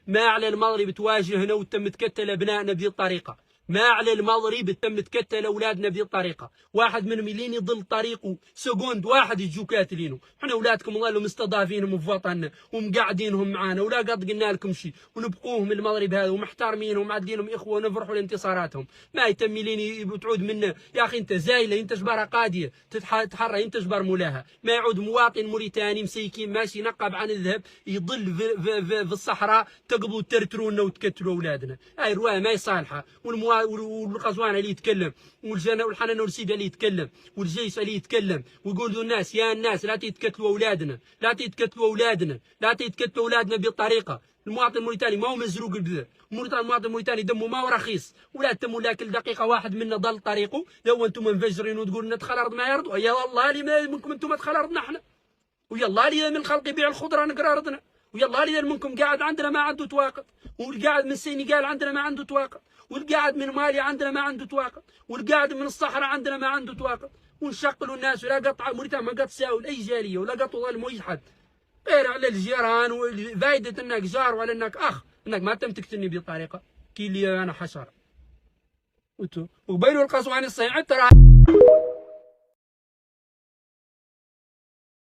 ما على المغرب تواجهنا وتم تكتل ابنائنا بهذه الطريقه. ما على المغرب تم تكتل اولادنا بهذه الطريقه. واحد منهم يلين يضل طريقه سكوند واحد يجوا كاتلينه. حنا اولادكم ظلوا مستضافينهم في وطننا ومقعدينهم معانا ولا قد قلنا لكم شيء ونبقوهم المغرب هذا ومحترمينهم ومعدلينهم اخوه ونفرحوا لانتصاراتهم. ما يتم لين تعود منا يا اخي انت زايله انت جباره قاديه تتحرى انت جبار مولاها. ما يعود مواطن موريتاني مسيكين ماشي نقب عن الذهب يضل في الصحراء تقبضوا ترترونا وتكتلوا اولادنا. هاي الروايه ما يصالحه. والقزوان اللي يتكلم والحنان والسيد اللي يتكلم والجيش اللي يتكلم ويقول للناس يا الناس لا تتكتلوا اولادنا لا تتكتلوا اولادنا لا تتكتلوا اولادنا بالطريقه. المواطن الموريتاني ما هو مزروق البذر. المواطن الموريتاني دمه ما هو رخيص ولا تموا لكن دقيقه واحد منا ضل طريقه. لو انتم منفجرين وتقولوا ندخل ارض ما يرضوا يا والله لي منكم انتم ادخل ارضنا احنا ويلا لي من الخلق يبيع الخضره نقرا ارضنا ويلا لي منكم قاعد عندنا ما عنده تواقد والقاعد من السنغال عندنا ما عنده تواقد والقاعد من مالي عندنا ما عنده تواقد والقاعد من الصحراء عندنا ما عنده تواقد ونشقلوا الناس ولا قطع موريتانيا ما قد تساوي لاي جاليه ولا قط ظلم اي حد غير على الجيران وفائده انك جار ولا انك اخ انك ما تم تقتلني بطريقه كي لي انا حشره وبينوا القصواني الصينعي ترى